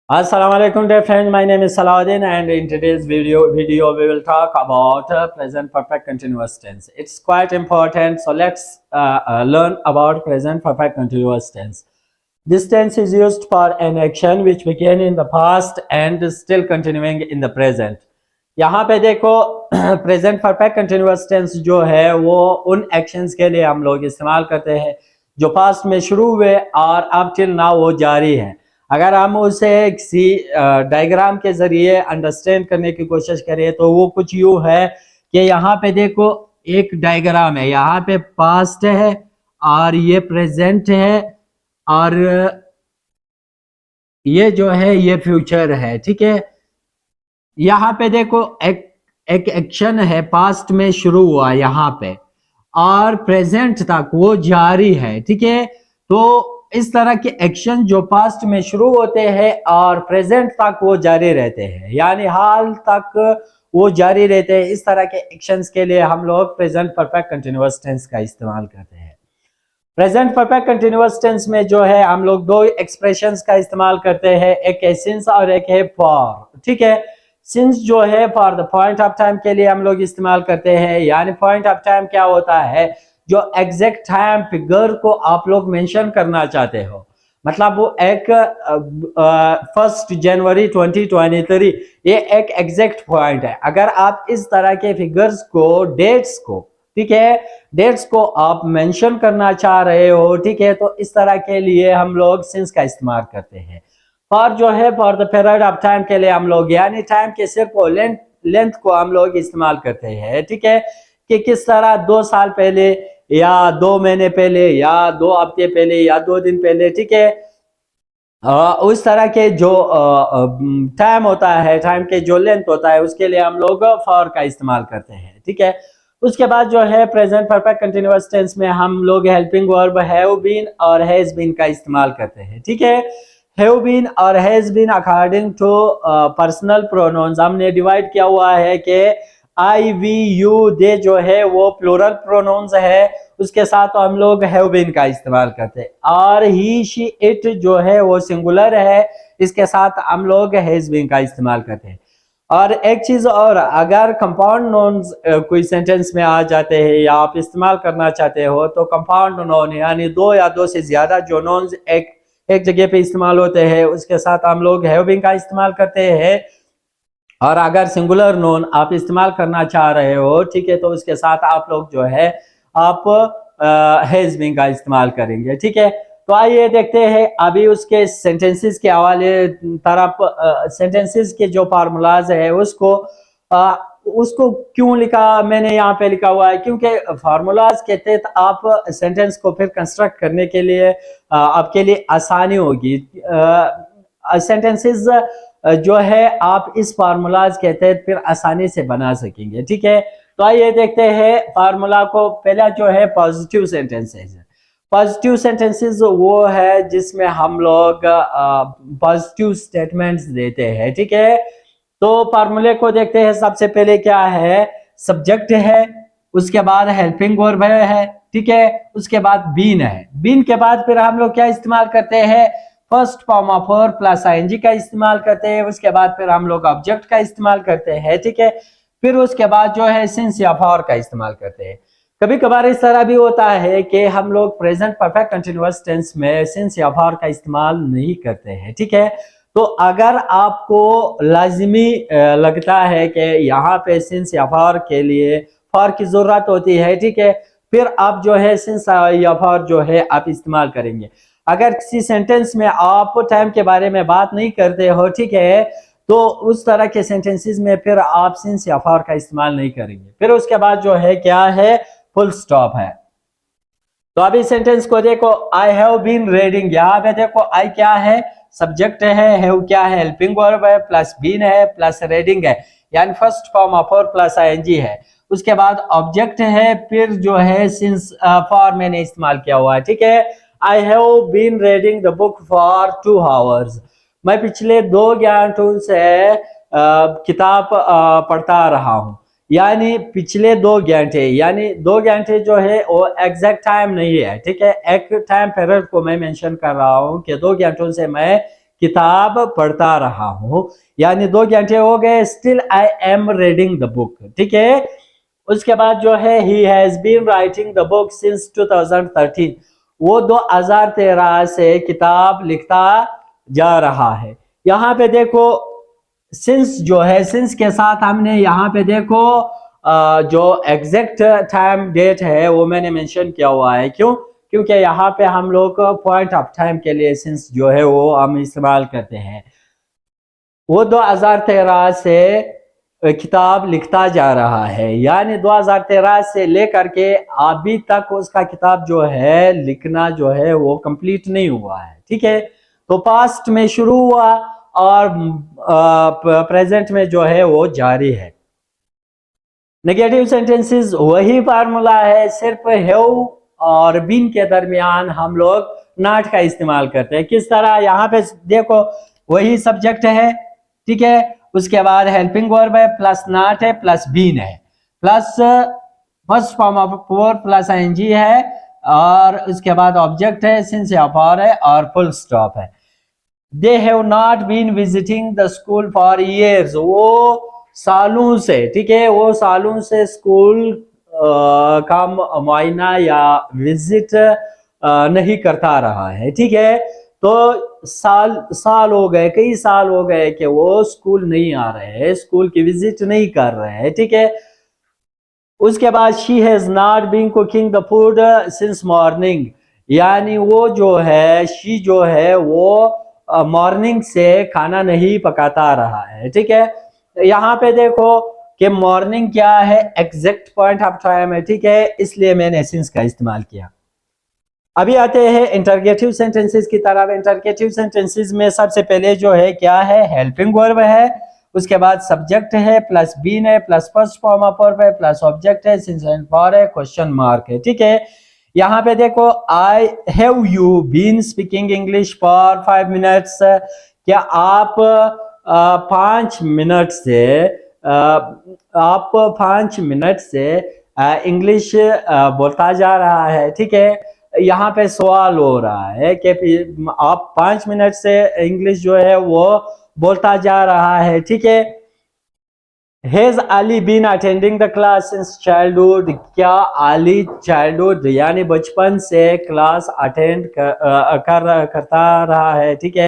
Assalamu alaikum dear friends, my name is Salahuddin and in today's video we will talk about present perfect continuous tense. It's quite important, so let's learn about present perfect continuous tense. This tense is used for an action which began in the past and is still continuing in the present. यहाँ पे देखो present perfect continuous tense जो है वो उन actions के लिए हम लोग इस्तेमाल करते हैं जो पास्ट में शुरू हुए और अब टिल नाउ वो जारी है। अगर हम उसे किसी डायग्राम के जरिए अंडरस्टैंड करने की कोशिश करें तो वो कुछ यूं है कि यहाँ पे देखो एक डायग्राम है, यहाँ पे पास्ट है और ये प्रेजेंट है और ये जो है ये फ्यूचर है। ठीक है, यहाँ पे देखो एक एक्शन है पास्ट में शुरू हुआ यहाँ पे और प्रेजेंट तक वो जारी है। ठीक है, तो इस तरह के एक्शन जो पास्ट में शुरू होते हैं और प्रेजेंट तक वो जारी रहते हैं, यानी हाल तक वो जारी रहते हैं, इस तरह के एक्शंस के लिए हम लोग प्रेजेंट परफेक्ट कंटिन्यूअस टेंस का इस्तेमाल करते हैं। प्रेजेंट परफेक्ट कंटिन्यूअस टेंस में जो है हम लोग दो एक्सप्रेशंस का इस्तेमाल करते हैं, एक है सिंस और एक है फॉर। ठीक है, सिंस जो है for the point of time के लिए हम लोग इस्तेमाल करते हैं, यानी पॉइंट ऑफ टाइम क्या होता है, जो एग्जैक्ट टाइम फिगर को आप लोग मेंशन करना चाहते हो, मतलब वो एक 1 जनवरी 2023 ये एक एग्जैक्ट पॉइंट है। अगर आप इस तरह के फिगर्स को, डेट्स को, ठीक है, डेट्स को आप मेंशन करना चाह रहे हो, ठीक है, तो इस तरह के लिए हम लोग सिंस का इस्तेमाल करते हैं। फॉर जो है for the period of time के लिए हम लोग यानी टाइम के सिर्फ लेंथ को हम लोग इस्तेमाल करते हैं। ठीक है, कि किस तरह 2 साल पहले या 2 महीने पहले या 2 हफ्ते पहले या 2 दिन पहले, ठीक है, उस तरह के जो टाइम होता है, टाइम के जो लेंथ होता है, उसके लिए हम लोग फॉर का इस्तेमाल करते हैं। ठीक है, उसके बाद जो है प्रेजेंट परफेक्ट कंटिन्यूअस टेंस में हम लोग हेल्पिंग वर्ब हैव बीन और हैज बीन का इस्तेमाल करते हैं। ठीक है, हैव बीन और has been according to personal pronouns हमने डिवाइड किया हुआ है कि आई वी यू दे जो है वो प्लूरल प्रोनाउंस है, उसके साथ हम लोग हैव बीन का इस्तेमाल करते हैं, और ही शी इट जो है वो सिंगुलर है, इसके साथ हम लोग हैज बीन का इस्तेमाल करते हैं। और एक चीज और, अगर कंपाउंड नोन्स कोई सेंटेंस में आ जाते हैं या आप इस्तेमाल करना चाहते हो तो कंपाउंड नोन यानी 2 या 2 से ज्यादा जो नोन्स एक जगह पे इस्तेमाल होते हैं, उसके साथ हम लोग हैव बीन का इस्तेमाल करते हैं। और अगर सिंगुलर नोन आप इस्तेमाल करना चाह रहे हो, ठीक है, तो उसके साथ आप लोग जो है आप हैज बीन का इस्तेमाल करेंगे। ठीक है, तो आइए देखते हैं अभी उसके सेंटेंसेस के हवाले तरफ, सेंटेंसेस के जो फार्मूलाज है उसको क्यों लिखा मैंने यहाँ पे लिखा हुआ है, क्योंकि फार्मूलाज के तहत आप सेंटेंस को फिर कंस्ट्रक्ट करने के लिए आपके लिए आसानी होगी। सेंटेंसेस जो है आप इस फार्मूलाज के तहत फिर आसानी से बना सकेंगे। ठीक है, तो आइए देखते हैं फार्मूला को। पहला जो है पॉजिटिव सेंटेंसेस। पॉजिटिव सेंटेंसेस वो है जिसमें हम लोग पॉजिटिव स्टेटमेंट्स देते हैं। ठीक है, तो फार्मूले को देखते हैं। सबसे पहले क्या है, सब्जेक्ट है, उसके बाद हेल्पिंग वर्ब है, ठीक है, उसके बाद बीन है, बीन के बाद फिर हम लोग क्या इस्तेमाल करते हैं, first form of verb plus ING का इस्तेमाल करते हैं, उसके बाद फिर हम लोग ऑब्जेक्ट का इस्तेमाल करते हैं। ठीक है, फिर उसके बाद जो है सिंस या फॉर का इस्तेमाल करते हैं। कभी कभार इस तरह भी होता है कि हम लोग प्रेजेंट परफेक्ट कंटिन्यूअस टेंस में सिंस या फॉर का इस्तेमाल नहीं करते हैं। ठीक है, तो अगर आपको लाजिमी लगता है कि यहाँ पे सिंस या फॉर के लिए फॉर की जरूरत होती है, ठीक है, फिर आप जो है सिंस या फॉर जो है आप इस्तेमाल करेंगे। अगर किसी सेंटेंस में आप टाइम के बारे में बात नहीं करते हो, ठीक है, तो उस तरह के सेंटेंसेस में फिर आप सिंस या फॉर का इस्तेमाल नहीं करेंगे। फिर उसके बाद जो है क्या है, फुल स्टॉप है। तो अभी सेंटेंस को देखो, आई हैव बीन रीडिंग, यहाँ पे देखो आई क्या है, सब्जेक्ट है, हैव क्या है, हेल्पिंग वर्ब है, प्लस बीन है, प्लस रीडिंग है, यानी first form of verb plus ING है, उसके बाद ऑब्जेक्ट है, फिर जो है सिंस फॉर मैंने इस्तेमाल किया हुआ है। ठीक है, I have been reading the book for 2 hours, मैं पिछले 2 घंटों से किताब पढ़ता रहा हूँ, यानी पिछले 2 घंटे, यानी 2 घंटे जो है वो एग्जैक्ट टाइम नहीं है। ठीक है, एक टाइम पीरियड को मैं मेंशन कर रहा हूँ कि 2 घंटों से मैं किताब पढ़ता रहा हूँ, यानी 2 घंटे हो गए, still I am reading the book, ठीक है। उसके बाद जो है he has been writing the book since 2013, वो 2013 से किताब लिखता जा रहा है। यहाँ पे देखो सिंस जो है, सिंस के साथ हमने यहाँ पे देखो जो एग्जैक्ट टाइम डेट है वो मैंने मेंशन किया हुआ है। क्यों? क्योंकि यहाँ पे हम लोग पॉइंट ऑफ टाइम के लिए सिंस जो है वो हम इस्तेमाल करते हैं। वो 2013 से किताब लिखता जा रहा है, यानी 2013 से लेकर के अभी तक उसका किताब जो है लिखना जो है वो कंप्लीट नहीं हुआ है, ठीक है। तो पास्ट में शुरू हुआ और प्रेजेंट में जो है वो जारी है। नेगेटिव सेंटेंसेस वही फार्मूला है, सिर्फ हैव और बीन के दरमियान हम लोग नॉट का इस्तेमाल करते हैं। किस तरह? यहाँ पे देखो वही सब्जेक्ट है, ठीक है, उसके बाद हेल्पिंग वर्ब है, प्लस नॉट है, प्लस बीन है, plus first form of four plus ING है, और उसके बाद ऑब्जेक्ट है, सिंस या फॉर है, और फुल स्टॉप है। They have not been visiting the school for years, वो सालों से, ठीक है, वो सालों से स्कूल का मुआयना या विजिट नहीं करता रहा है, ठीक है। तो साल हो गए, कई साल हो गए कि वो स्कूल नहीं आ रहे हैं, स्कूल की विजिट नहीं कर रहे हैं, ठीक है। उसके बाद she has not been cooking the food since morning, यानी वो जो है, शी जो है वो मॉर्निंग से खाना नहीं पकाता रहा है, ठीक है। यहाँ पे देखो कि मॉर्निंग क्या है, एग्जैक्ट पॉइंट ऑफ टाइम है, ठीक है, इसलिए मैंने सिंस का इस्तेमाल किया। अभी आते हैं इंटरगेटिव सेंटेंसेस की तरफ। इंटरगेटिव सेंटेंसेस में सबसे पहले जो है क्या है, हेल्पिंग वर्ब है, उसके बाद सब्जेक्ट है, प्लस बीन है, plus first form of verb है, प्लस ऑब्जेक्ट है, सिंस एंड फॉर है, क्वेश्चन मार्क है, ठीक है। यहाँ पे देखो I have you been speaking English for 5 minutes, क्या आप 5 मिनट से आप 5 मिनट से इंग्लिश बोलता जा रहा है, ठीक है। यहाँ पे सवाल हो रहा है कि आप 5 मिनट से इंग्लिश जो है वो बोलता जा रहा है, ठीक है। Has Ali been attending the class since childhood, क्या अली चाइल्डहुड यानी बचपन से क्लास अटेंड करता रहा है, ठीक है।